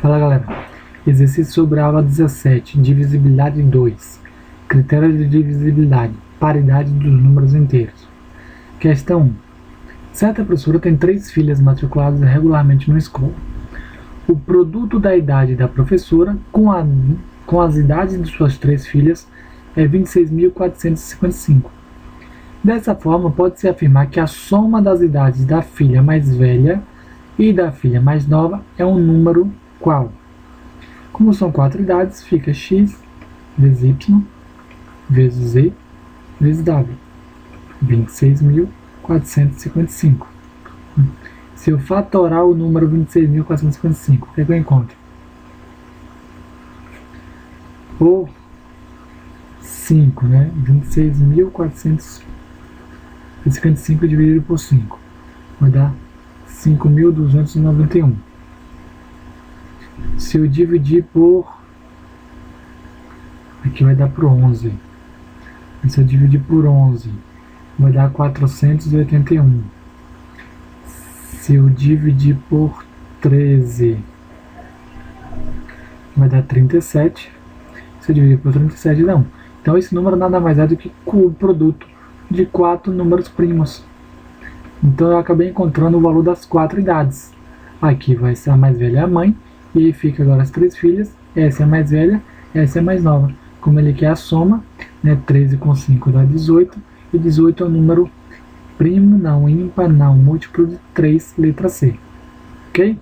Fala galera, exercício sobre a aula 17, divisibilidade 2, critérios de divisibilidade, paridade dos números inteiros. Questão 1. Certa professora tem 3 filhas matriculadas regularmente na escola. O produto da idade da professora com as idades de suas 3 filhas é 26.455. Dessa forma, pode-se afirmar que a soma das idades da filha mais velha e da filha mais nova é um número qual? Como são 4 idades, fica x vezes y vezes z vezes w. 26.455. Se eu fatorar o número 26.455, o que é que eu encontro? Por 5, né? 26.455 dividido por 5 vai dar 5.291. Se eu dividir por... aqui vai dar por 11. Se eu dividir por 11, vai dar 481. Se eu dividir por 13, vai dar 37. Se eu dividir por 37, dá 1. Então esse número nada mais é do que o produto de 4 números primos. Então eu acabei encontrando o valor das 4 idades. Aqui vai ser a mais velha, a mãe. E aí fica agora as 3 filhas, essa é a mais velha, essa é a mais nova. Como ele quer a soma, né, 13 com 5 dá 18, e 18 é um número primo, não, ímpar, não, múltiplo de 3, letra C. Ok?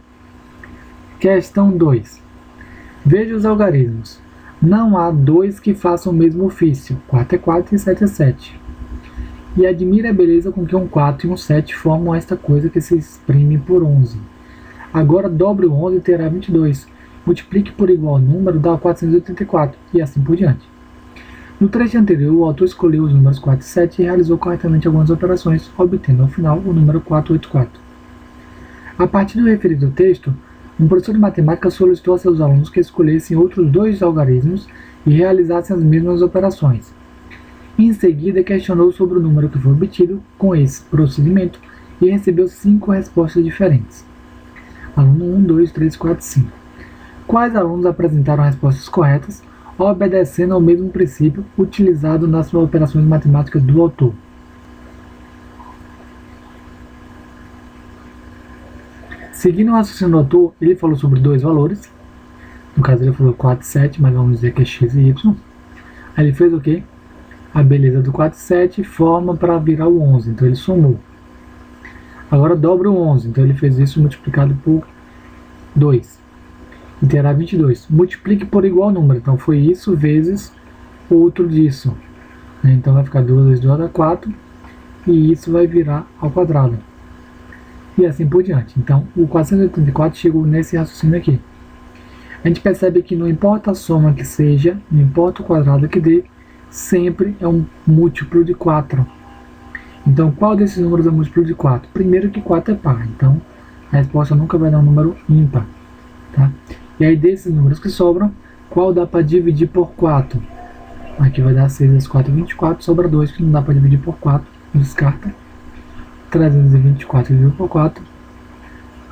Questão 2. Veja os algarismos. Não há 2 que façam o mesmo ofício, 4 é 4 e 7 é 7. E admira a beleza com que um 4 e um 7 formam esta coisa que se exprime por 11. Agora dobre o 11 e terá 22. Multiplique por igual número, dá 484, e assim por diante. No trecho anterior, o autor escolheu os números 4 e 7 e realizou corretamente algumas operações, obtendo ao final o número 484. A partir do referido texto, um professor de matemática solicitou a seus alunos que escolhessem outros 2 algarismos e realizassem as mesmas operações. Em seguida, questionou sobre o número que foi obtido com esse procedimento e recebeu 5 respostas diferentes. Aluno 1, 2, 3, 4, 5. Quais alunos apresentaram respostas corretas, obedecendo ao mesmo princípio utilizado nas operações matemáticas do autor? Seguindo o raciocínio do autor, ele falou sobre 2 valores. No caso, ele falou 4 e 7, mas vamos dizer que é x e y. Aí ele fez o quê? A beleza do 4 e 7 forma para virar o 11, então ele somou. Agora dobra o 11, então ele fez isso multiplicado por 2, e terá 22. Multiplique por igual número, então foi isso vezes outro disso. Então vai ficar 2 vezes 2 dá 4, e isso vai virar ao quadrado. E assim por diante. Então o 484 chegou nesse raciocínio aqui. A gente percebe que não importa a soma que seja, não importa o quadrado que dê, sempre é um múltiplo de 4. Então, qual desses números é múltiplo de 4? Primeiro que 4 é par, então a resposta nunca vai dar um número ímpar. Tá? E aí, desses números que sobram, qual dá para dividir por 4? Aqui vai dar 6 vezes 4, 24, sobra 2, que não dá para dividir por 4, descarta. 324 dividido por 4,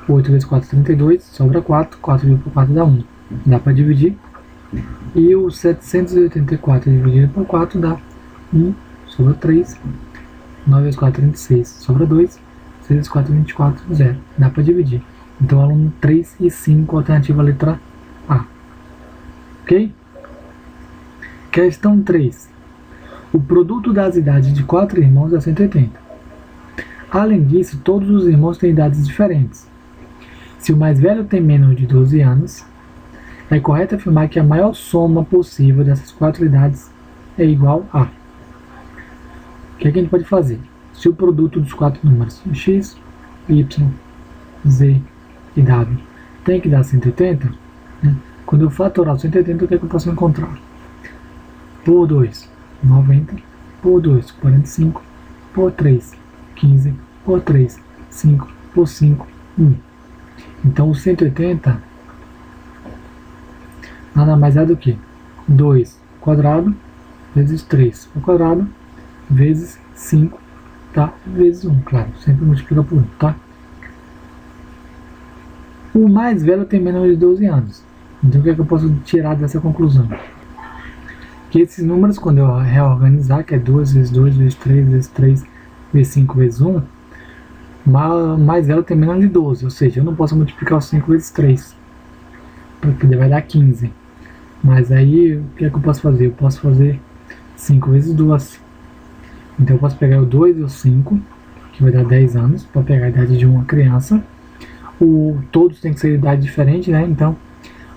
8 vezes 4, 32, sobra 4, 4 dividido por 4 dá 1, dá para dividir. E o 784 dividido por 4 dá 1, sobra 3. 9 vezes 4, 36, sobra 2, 6 vezes 4, 24, 0. Dá para dividir. Então, aluno 3 e 5, alternativa letra A. Ok? Questão 3. O produto das idades de 4 irmãos é 180. Além disso, todos os irmãos têm idades diferentes. Se o mais velho tem menos de 12 anos, é correto afirmar que a maior soma possível dessas 4 idades é igual a... O que a gente pode fazer? Se o produto dos 4 números x, y, z e w tem que dar 180, né? Quando eu fatorar 180, o que é que eu posso encontrar? Por 2, 90, por 2, 45, por 3, 15, por 3, 5, por 5, 1. Então o 180 nada mais é do que 2 quadrado vezes 3 ao quadrado vezes 5, tá? Vezes 1, claro, sempre multiplica por 1, tá? O mais velho tem menos de 12 anos. Então o que é que eu posso tirar dessa conclusão? Que esses números, quando eu reorganizar, que é 2 vezes 2 vezes 3 vezes 3 vezes 5 vezes 1, o mais velho tem menos de 12, ou seja, eu não posso multiplicar os 5 vezes 3, porque vai dar 15. Mas aí, o que é que eu posso fazer? Eu posso fazer 5 vezes 2. Então eu posso pegar o 2 e o 5, que vai dar 10 anos, para pegar a idade de uma criança. Todos têm que ser idade diferente, né? Então,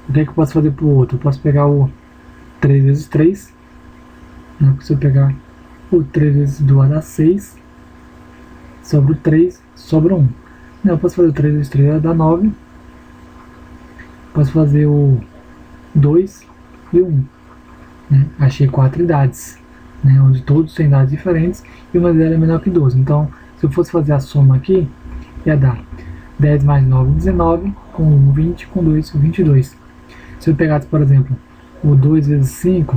o que é que eu posso fazer para o outro? Eu posso pegar o 3 vezes 3, né? Se eu pegar o 3 vezes 2 dá 6, sobra o 3, sobra 1. Não, eu posso fazer o 3 vezes 3 dá 9, posso fazer o 2 e 1, né? Achei 4 idades, né? Onde todos têm idades diferentes e uma delas é menor que 12. Então, se eu fosse fazer a soma aqui, ia dar 10 mais 9, 19, com 1, 20, com 2, 22. Se eu pegasse, por exemplo, o 2 vezes 5,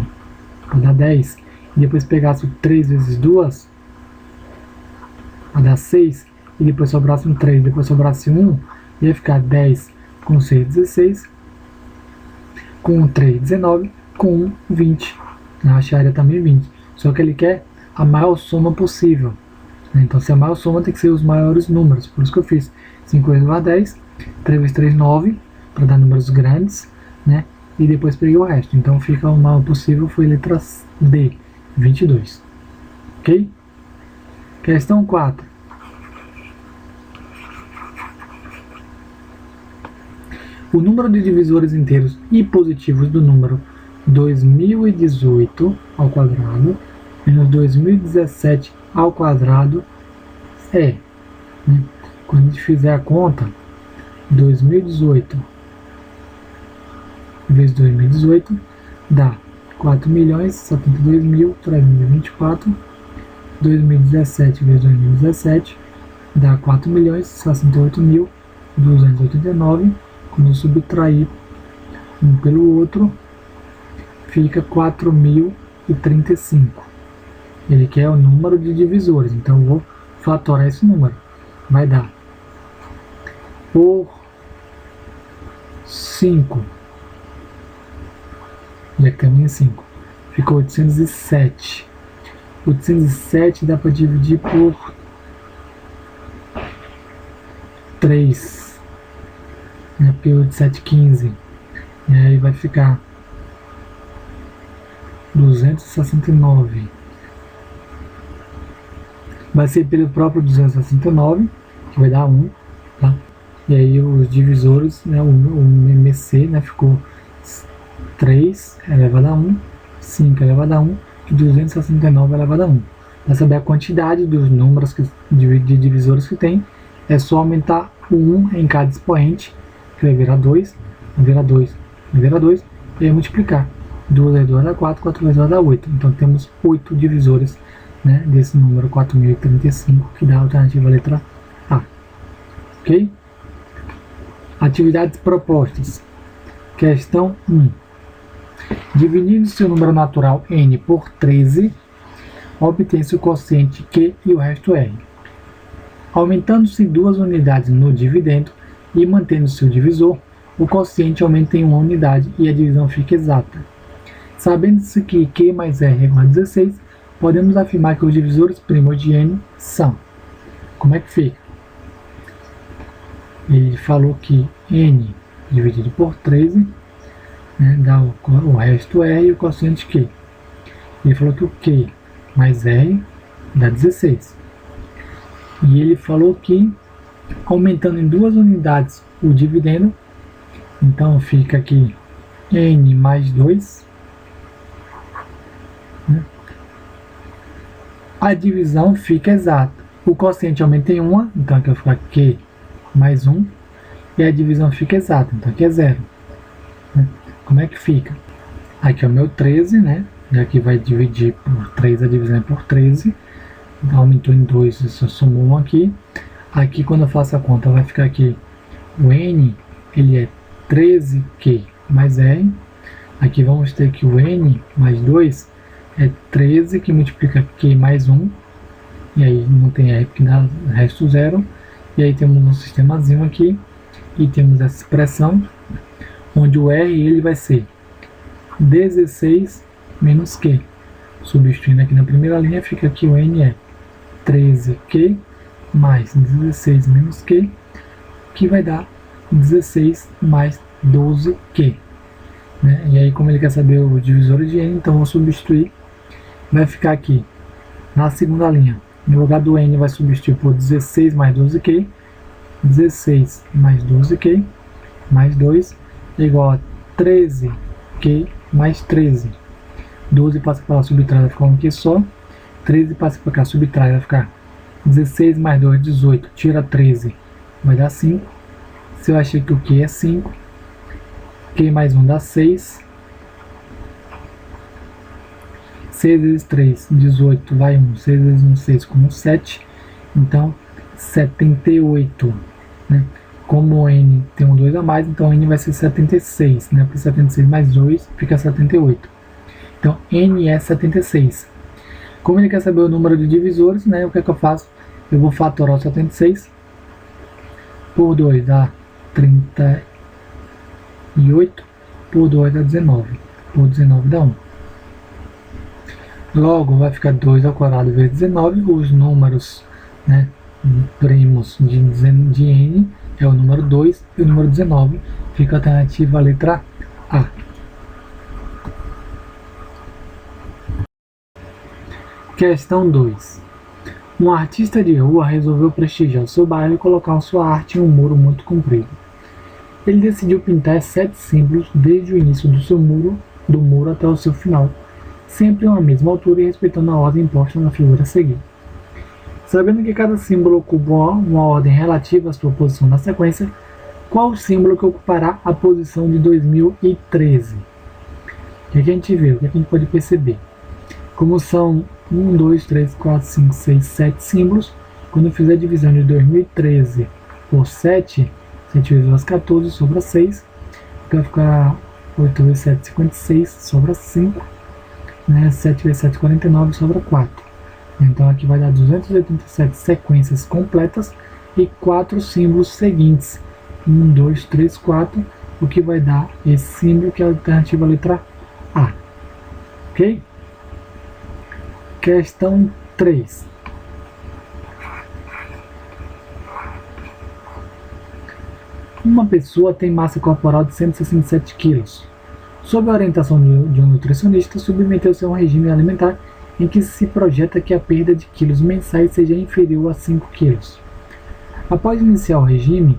vai dar 10, e depois pegasse o 3 vezes 2, vai dar 6, e depois sobrasse um 3, depois sobrasse 1, ia ficar 10 com 6, 16, com 3, 19, com 1, 20. Eu acharia também 20. Só que ele quer a maior soma possível. Então, se a maior soma tem que ser os maiores números. Por isso que eu fiz 5 vezes 2 10, 3 vezes 3, 9, para dar números grandes, né? E depois peguei o resto. Então, fica o maior possível, foi letra D, 22. Ok? Questão 4. O número de divisores inteiros e positivos do número 2018 ao quadrado menos 2017 ao quadrado é, né? Quando a gente fizer a conta, 2018 vezes 2018 dá 4.072.324. 2017 vezes 2017 dá 4.068.289. Quando eu subtrair um pelo outro, fica 4.035. Ele quer o número de divisores, então eu vou fatorar esse número. Vai dar por 5, já que também é 5, ficou 807. 807 dá para dividir por 3, né, porque 8,715, e aí vai ficar 269. Vai ser pelo próprio 269, que vai dar 1, tá? E aí os divisores, né, o MC, né, ficou 3 elevado a 1, 5 elevado a 1, e 269 elevado a 1. Para saber a quantidade dos números de divisores que tem, é só aumentar o 1 em cada expoente, que vai virar 2, vai virar 2, vai virar 2, e aí multiplicar. 2 vezes 2 dá 4, 4 vezes 2 dá 8. Então temos 8 divisores, né, desse número 4035, que dá a alternativa letra A. Ok? Atividades propostas. Questão 1. Dividindo-se o número natural n por 13, obtém-se o quociente Q e o resto R. Aumentando-se 2 unidades no dividendo e mantendo-se o divisor, o quociente aumenta em 1 unidade e a divisão fica exata. Sabendo-se que Q mais R é igual a 16, podemos afirmar que os divisores primos de n são. Como é que fica? Ele falou que n dividido por 13, né, dá o resto R e o quociente Q. Ele falou que o Q mais R dá 16. E ele falou que, aumentando em 2 unidades o dividendo, então fica aqui n mais 2, né? A divisão fica exata. O quociente aumenta em 1, então aqui vai ficar Q mais 1, e a divisão fica exata, então aqui é 0. Né? Como é que fica? Aqui é o meu 13, né? E aqui vai dividir por 3, a divisão é por 13. Então, aumentou em 2, só somou 1 aqui. Aqui, quando eu faço a conta, vai ficar aqui o n, ele é 13Q mais R. Aqui vamos ter que o n mais 2 é 13, que multiplica Q mais 1. E aí não tem R, porque dá resto 0. E aí temos um sistemazinho aqui. e temos essa expressão, onde o R ele vai ser 16 menos Q. Substituindo aqui na primeira linha, fica que o N é 13Q mais 16 menos Q, que vai dar 16 mais 12Q. Né? E aí, como ele quer saber o divisor de N, então vou substituir. Vai ficar aqui na segunda linha. No lugar do N vai substituir por 16 mais 12Q. 16 mais 12Q mais 2 é igual a 13Q mais 13. 12 passa para lá, subtrai, vai ficar um Q só. 13 passa para cá, subtrai, vai ficar 16 mais 2, 18. Tira 13, vai dar 5. Se eu achei que o Q é 5, Q mais 1 dá 6. 6 vezes 3, 18, vai 1. 6 vezes 1, 6, como 7. Então, 78. Né? Como o N tem um 2 a mais, então o N vai ser 76. Né? Porque 76 mais 2 fica 78. Então, N é 76. Como ele quer saber o número de divisores, né? O que é que eu faço? Eu vou fatorar o 76 por 2 dá 38, por 2 dá 19, por 19 dá 1. Logo, vai ficar 2 ao quadrado vezes 19, os números, né, primos de N é o número 2 e o número 19, fica a alternativa a letra A. Questão 2. Um artista de rua resolveu prestigiar o seu bairro e colocar sua arte em um muro muito comprido. Ele decidiu pintar 7 símbolos desde o início do muro até o seu final, sempre a mesma altura e respeitando a ordem imposta na figura a seguir. Sabendo que cada símbolo ocupa uma ordem relativa à sua posição na sequência, qual o símbolo que ocupará a posição de 2013? O que a gente vê? O que a gente pode perceber? Como são 1, 2, 3, 4, 5, 6, 7 símbolos, quando eu fizer a divisão de 2013 por 7, 7 vezes 2, 14, sobra 6, vai ficar 8 vezes 7, 56, sobra 5, né? 7 vezes 7, 49, sobra 4. Então aqui vai dar 287 sequências completas e 4 símbolos seguintes. 1, 2, 3, 4, o que vai dar esse símbolo que é a alternativa letra A. Ok? Questão 3. Uma pessoa tem massa corporal de 167 kg. Sob a orientação de um nutricionista, submeteu-se a um regime alimentar em que se projeta que a perda de quilos mensais seja inferior a 5 kg. Após iniciar o regime,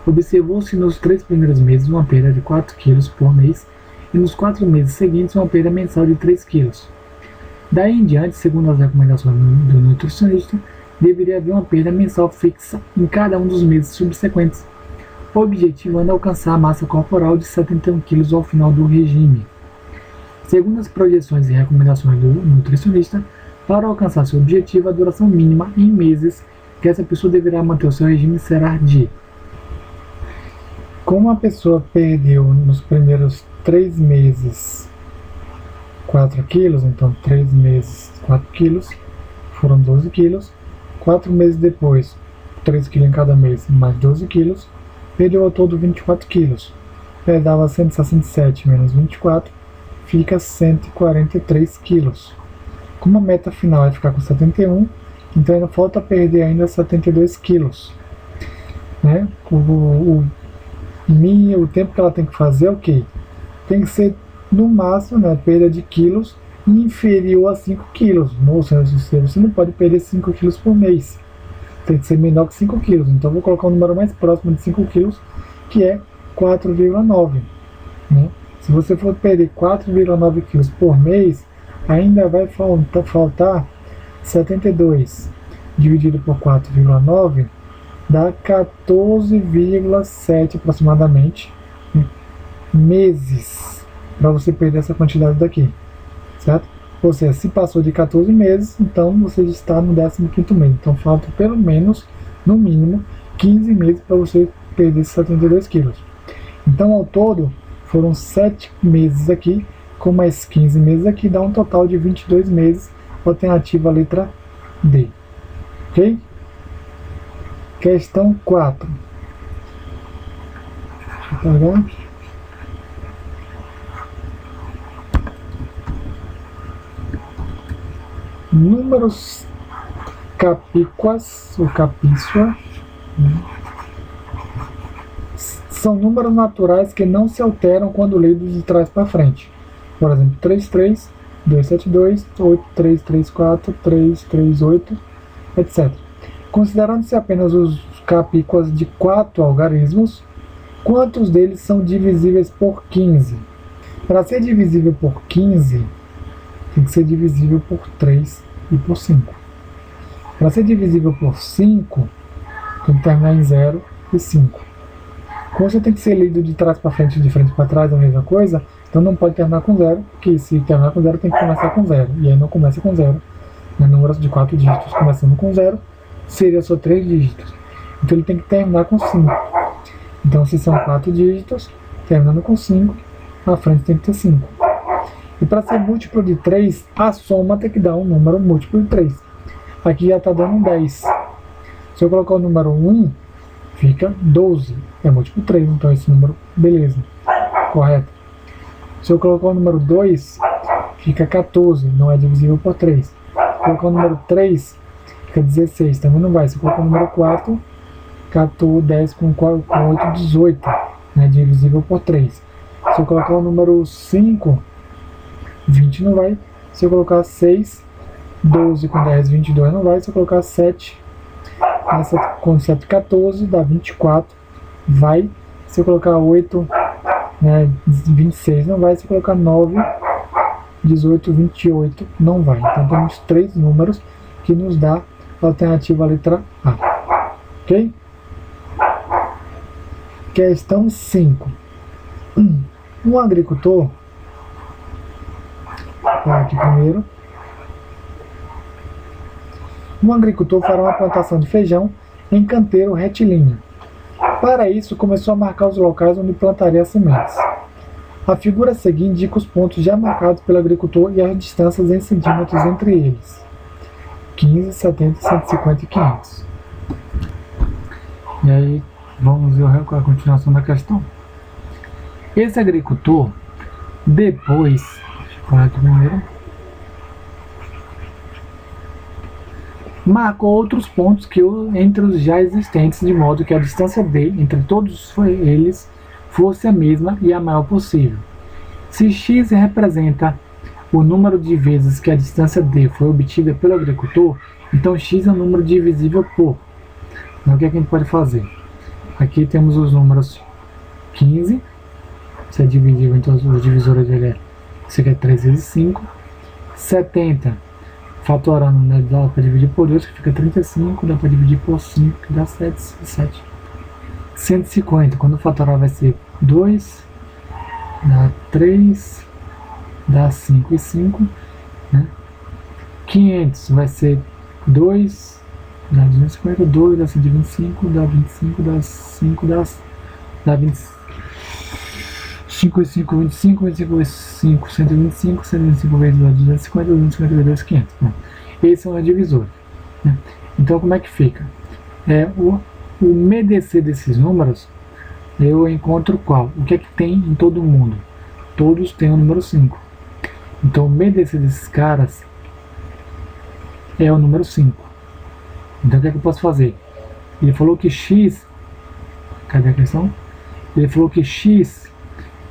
observou-se nos 3 primeiros meses uma perda de 4 kg por mês e nos 4 meses seguintes uma perda mensal de 3 kg. Daí em diante, segundo as recomendações do nutricionista, deveria haver uma perda mensal fixa em cada um dos meses subsequentes, objetivando alcançar a massa corporal de 71 kg ao final do regime. Segundo as projeções e recomendações do nutricionista, para alcançar seu objetivo, a duração mínima em meses que essa pessoa deverá manter o seu regime será de... Como a pessoa perdeu nos primeiros 3 meses 4 quilos, então 3 meses 4 quilos, foram 12 quilos. 4 meses depois, 3 quilos em cada mês, mais 12 quilos, perdeu ao todo 24 quilos. Dava 167 menos 24, fica 143 quilos. Como a meta final é ficar com 71, então ainda falta perder ainda 72 quilos. Né? O tempo que ela tem que fazer é o quê? Tem que ser no máximo, né, perda de quilos inferior a 5 quilos. Ou seja, você não pode perder 5 quilos por mês. Tem que ser menor que 5 quilos. Então, vou colocar um número mais próximo de 5 quilos, que é 4,9. Né? Se você for perder 4,9 quilos por mês, ainda vai faltar 72 dividido por 4,9 dá 14,7 aproximadamente meses para você perder essa quantidade daqui, certo? Ou seja, se passou de 14 meses, então você está no 15º mês. Então falta pelo menos, no mínimo, 15 meses para você perder esses 72 quilos. Então, ao todo, foram 7 meses aqui, com mais 15 meses aqui, dá um total de 22 meses, alternativa letra D. Ok? Questão 4. carregar. Números capíquas ou capíqua, né, são números naturais que não se alteram quando lidos de trás para frente. Por exemplo, 33, 272, 8334, 338, etc. Considerando-se apenas os capíquas de 4 algarismos, quantos deles são divisíveis por 15? Para ser divisível por 15, tem que ser divisível por 3 e por 5. Para ser divisível por 5, tem que terminar em 0 e 5. Como você tem que ser lido de trás para frente e de frente para trás, a mesma coisa, então não pode terminar com 0, porque se terminar com 0 tem que começar com 0, e aí não começa com 0. Números de 4 dígitos começando com 0, seria só 3 dígitos. Então ele tem que terminar com 5. Então se são 4 dígitos, terminando com 5, na frente tem que ter 5. E para ser múltiplo de 3, a soma tem que dar um número múltiplo de 3. Aqui já está dando 10. Se eu colocar o número 1, fica 12. É múltiplo de 3, então esse número, beleza, correto. Se eu colocar o número 2, fica 14, não é divisível por 3. Se eu colocar o número 3, fica 16, também não vai. Se eu colocar o número 4, 14, 10 com 8, 18, né, divisível por 3. Se eu colocar o número 5, 20 não vai. Se eu colocar 6, 12 com 10, 22 não vai. Se eu colocar 7, com 7, 14, dá 24, vai. Se eu colocar 8, né, 26 não vai. Se eu colocar 9, 18, 28 não vai. Então temos 3 números que nos dá a alternativa à letra A. Ok? Questão 5. Um agricultor, aqui primeiro, um agricultor fará uma plantação de feijão em canteiro retilíneo. Para isso, começou a marcar os locais onde plantaria as sementes. A figura a seguir indica os pontos já marcados pelo agricultor e as distâncias em centímetros entre eles: 15, 70, 150 e 500. E aí, vamos ver a continuação da questão. Esse agricultor, depois, deixa eu falar aqui primeiro, marcou outros pontos entre os já existentes, de modo que a distância D entre todos eles fosse a mesma e a maior possível. Se x representa o número de vezes que a distância D foi obtida pelo agricultor, então x é um número divisível por. Então o que a gente pode fazer? Aqui temos os números 15, isso é divisível, então os divisores dele isso aqui é 3 vezes 5, 70, fatorando, né, dá para dividir por 2, que fica 35, dá para dividir por 5, que dá 7. 150, quando fatorar vai ser 2, dá 3, dá 5 e 5, né? 500 vai ser 2, dá 250, 2, dá 125, dá 25, dá 5, dá 25. 5 e 5, 25, 25 vezes 5, 125, 125 vezes 2, 250, 250 vezes 2, 500. Bom, esse é o divisor, né? Então, como é que fica? O MDC desses números, eu encontro qual? O que é que tem em todo mundo? Todos têm o número 5. Então, o MDC desses caras é o número 5. Então, o que é que eu posso fazer? Ele falou que x... Cadê a questão? Ele falou que x...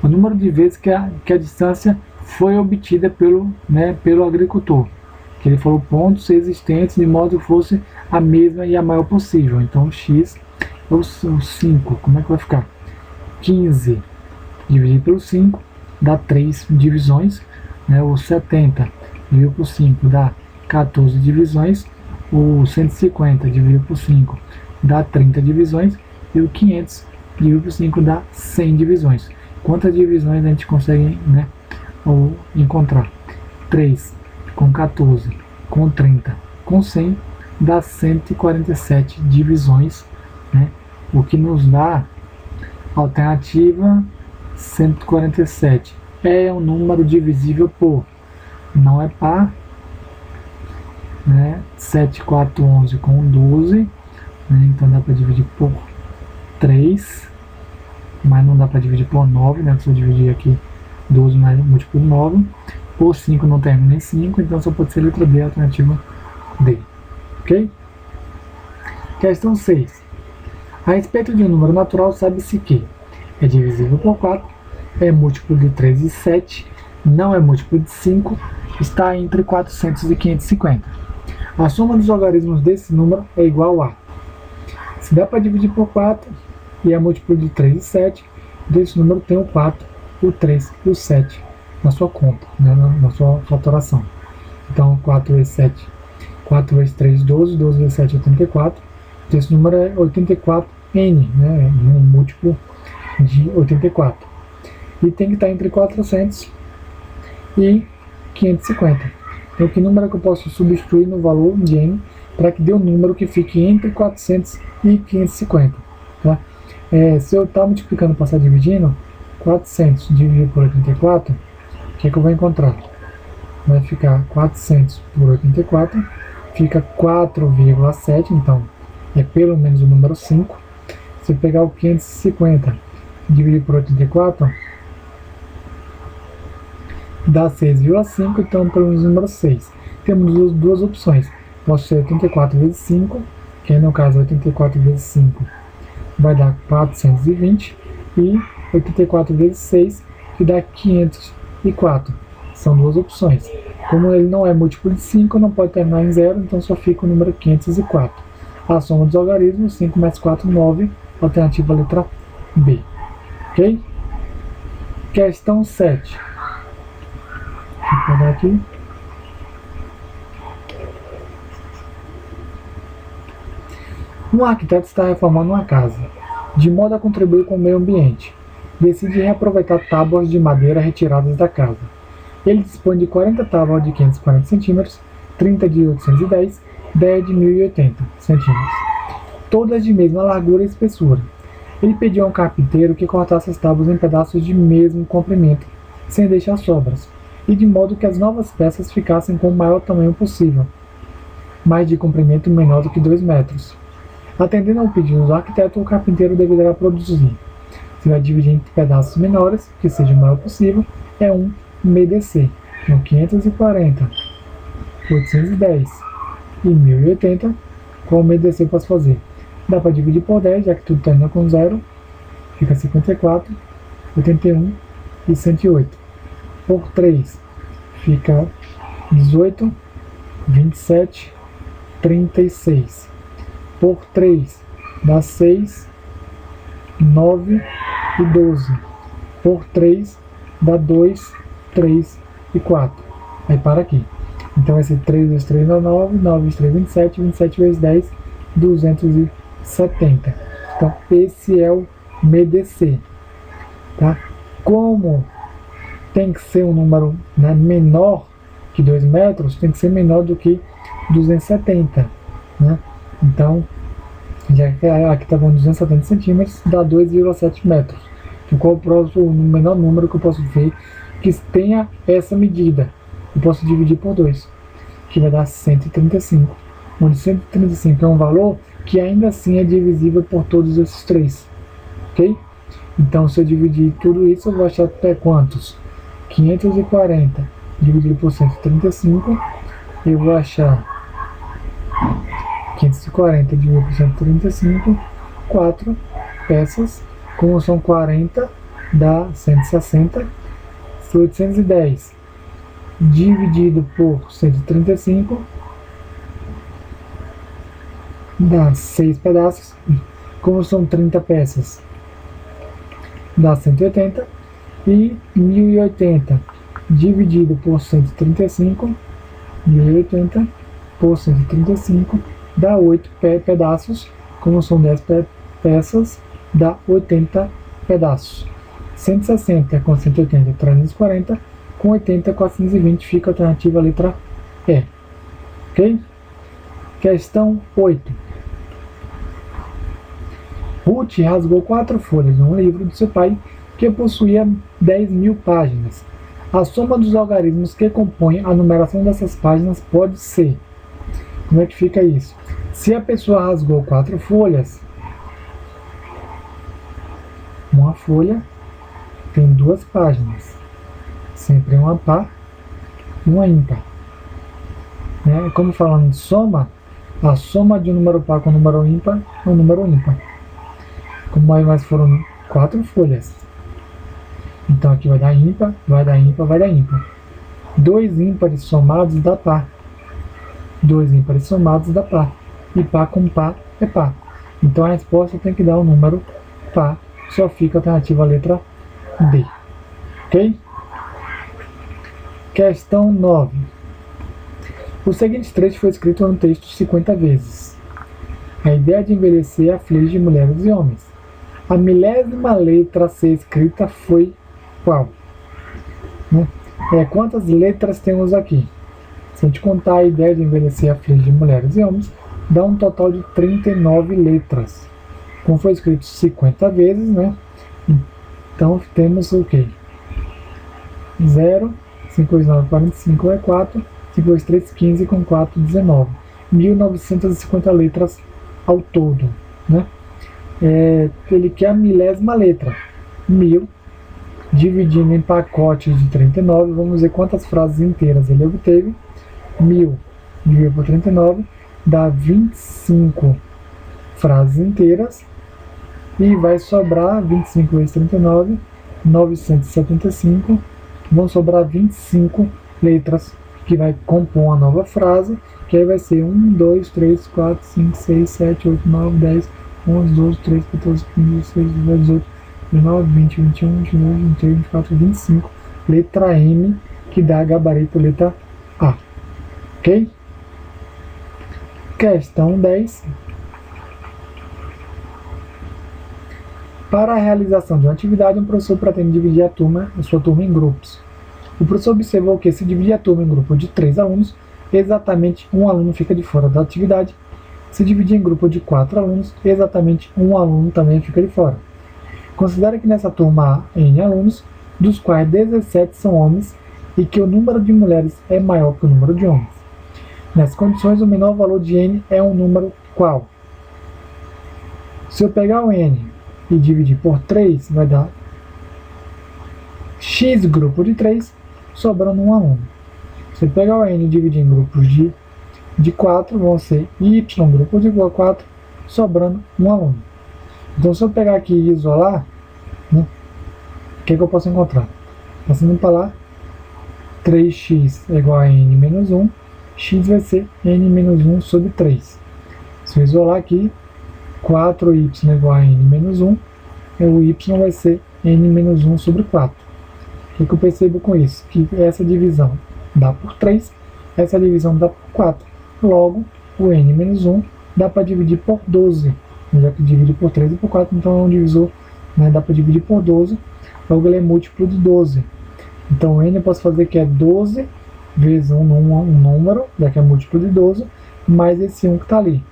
o número de vezes que a distância foi obtida pelo agricultor. Que ele falou pontos existentes de modo que fosse a mesma e a maior possível. Então x é o 5. Como é que vai ficar? 15 dividido pelo 5 dá 3 divisões. Né? O 70 dividido por 5 dá 14 divisões. O 150 dividido por 5 dá 30 divisões. E o 500 dividido por 5 dá 100 divisões. Quantas divisões a gente consegue, né, encontrar? 3 com 14, com 30, com 100, dá 147 divisões, né, o que nos dá a alternativa 147. É um número divisível por, não é par, né, 7, 4, 11 com 12, né, então dá para dividir por 3, mas não dá para dividir por 9, né? Se eu dividir aqui 12 múltiplo de 9, por 5 não termina em 5, então só pode ser a letra D, a alternativa D. Ok? Questão 6. A respeito de um número natural, sabe-se que é divisível por 4, é múltiplo de 3 e 7, não é múltiplo de 5, está entre 400 e 550. A soma dos logaritmos desse número é igual a... Se dá para dividir por 4 e é múltiplo de 3 e 7, desse número tem o 4, o 3 e o 7 na sua conta, né, na sua fatoração. Então 4 vezes 7, 4 vezes 3, 12, 12 vezes 7, 84. Esse número é 84n, né, um múltiplo de 84. E tem que estar entre 400 e 550. Então, que número é que eu posso substituir no valor de n para que dê um número que fique entre 400 e 550? Tá? Se eu estar multiplicando e passar dividindo, 400 dividido por 84, o que é que eu vou encontrar? Vai ficar 400 por 84, fica 4,7, então é pelo menos o número 5. Se eu pegar o 550 dividido por 84, dá 6,5, então pelo menos o número 6. Temos duas opções. Posso ser 84 vezes 5, que no caso 84 vezes 5 vai dar 420, e 84 vezes 6, que dá 504. São duas opções. Como ele não é múltiplo de 5, não pode terminar em 0, então só fica o número 504. A soma dos algarismos, 5 mais 4, 9, alternativa letra B. Ok? Questão 7. Vou pegar aqui. Um arquiteto está reformando uma casa, de modo a contribuir com o meio ambiente. Decide reaproveitar tábuas de madeira retiradas da casa. Ele dispõe de 40 tábuas de 540 cm, 30 de 810, 10 de 1080 cm, todas de mesma largura e espessura. Ele pediu a um carpinteiro que cortasse as tábuas em pedaços de mesmo comprimento, sem deixar sobras, e de modo que as novas peças ficassem com o maior tamanho possível, mas de comprimento menor do que 2 metros. Atendendo ao pedido do arquiteto, o carpinteiro deverá produzir. Se vai dividir entre pedaços menores, que seja o maior possível, é um MDC. Então 540, 810 e 1080, qual MDC eu posso fazer? Dá para dividir por 10, já que tudo termina com 0, fica 54, 81 e 108. Por 3, fica 18, 27, 36. Por 3, dá 6, 9 e 12. Por 3, dá 2, 3 e 4. Aí para aqui. Então vai ser 3 vezes 3 dá 9, 9 vezes 3 27, 27 vezes 10, 270. Então esse é o MDC. Tá? Como tem que ser um número, né, menor que 2 metros, tem que ser menor do que 270. Né? Então, já que aqui está dando 270 centímetros, dá 2,7 metros. Então, qual o menor número que eu posso ver que tenha essa medida? Eu posso dividir por 2, que vai dar 135. Onde 135 é um valor que ainda assim é divisível por todos esses três. Ok? Então, se eu dividir tudo isso, eu vou achar até quantos? 540 dividido por 135, eu vou achar 540 dividido por 135, 4 peças, como são 40, dá 160, 810 dividido por 135, dá 6 pedaços, como são 30 peças, dá 180, e 1080 dividido por 135, 1080 por 135, dá 8 pedaços, como são 10 peças, dá 80 pedaços. 160 com 180, 340, com 80, 420, fica a alternativa letra E. Ok? Questão 8. Ruth rasgou 4 folhas de um livro de seu pai que possuía 10.000 páginas. A soma dos algarismos que compõem a numeração dessas páginas pode ser... Como é que fica isso? Se a pessoa rasgou 4 folhas, Uma folha tem 2 páginas, sempre uma par e uma ímpar. Né? Como falando de soma, a soma de um número par com um número ímpar é um número ímpar. Como mais foram 4 folhas. Então aqui vai dar ímpar, vai dar ímpar, vai dar ímpar. 2 ímpares somados dá par. 2 ímpares somados dá par. E par com par é par. Então a resposta tem que dar o número par. Só fica a alternativa a letra D. Ok? Questão 9. O seguinte trecho foi escrito no texto 50 vezes. A ideia de envelhecer aflige mulheres e homens. A milésima letra a ser escrita foi qual? Quantas letras temos aqui? Se a gente contar a ideia de envelhecer aflige mulheres e homens, dá um total de 39 letras. Como foi escrito 50 vezes, né? Então temos o quê? 0, 5 vezes 9, 45 é 4, 5 vezes 3, 15, com 4, 19. 1950 letras ao todo, né? Ele quer a milésima letra. 1000 dividindo em pacotes de 39, vamos ver quantas frases inteiras ele obteve. 1000 dividido por 39 dá 25 frases inteiras e vai sobrar 25 vezes 39, 975. Vão sobrar 25 letras que vai compor uma nova frase, que aí vai ser 1, 2, 3, 4, 5, 6, 7, 8, 9, 10, 11, 12, 13, 14, 15, 16, 17, 18, 19, 20, 21, 22, 23, 24, 25. Letra M, que dá gabarito letra A. Ok? Questão 10. Para a realização de uma atividade, um professor pretende dividir a sua turma em grupos. O professor observou que, se dividir a turma em grupo de 3 alunos, exatamente um aluno fica de fora da atividade. Se dividir em grupo de 4 alunos, exatamente um aluno também fica de fora. Considere que nessa turma há N alunos, dos quais 17 são homens, e que o número de mulheres é maior que o número de homens. Nessas condições, o menor valor de N é um número qual? Se eu pegar o N e dividir por 3, vai dar X grupo de 3, sobrando um aluno. Se eu pegar o N e dividir em grupos de 4, vão ser Y grupo de 4, sobrando um aluno. Então, se eu pegar aqui e isolar, né, o que eu posso encontrar? Passando para lá, 3x é igual a n menos 1, x vai ser n menos 1 sobre 3. Se eu isolar aqui, 4y é igual a n menos 1, o y vai ser n menos 1 sobre 4. O que eu percebo com isso? Que essa divisão dá por 3, essa divisão dá por 4. Logo, o n menos 1 dá para dividir por 12. Já que divide por 3 e por 4, então é um divisor, né, dá para dividir por 12, logo ele é múltiplo de 12. Então n eu posso fazer que é 12 vezes um número, já que é múltiplo de 12, mais esse 1 que está ali.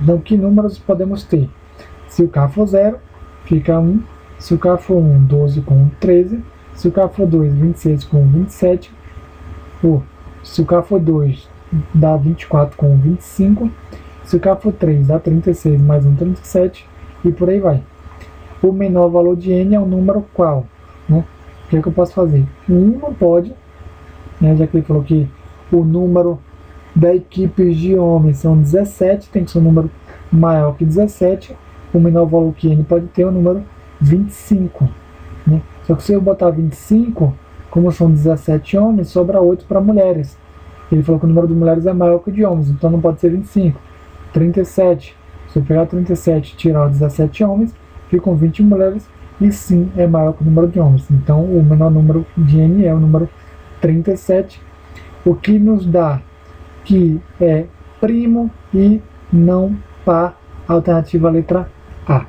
Então que números podemos ter? Se o k for 0, fica 1. Se o k for 1, 12 com 1, 13. Se o k for 2, 26 com 1, 27. Se o k for 2, dá 24 com 1, 25. Se o k for 3, dá 36 mais 1, 37, e por aí vai. O menor valor de n é o número qual? Né? O que é que eu posso fazer? 1 não pode, né, já que ele falou que o número da equipe de homens são 17, tem que ser um número maior que 17. O menor valor que n pode ter é o número 25. Né? Só que se eu botar 25, como são 17 homens, sobra 8 para mulheres. Ele falou que o número de mulheres é maior que o de homens, então não pode ser 25. 37, se eu pegar 37 e tirar os 17 homens, ficam 20 mulheres, e sim é maior que o número de homens. Então o menor número de n é o número 37, o que nos dá que é primo e não par, alternativa letra A.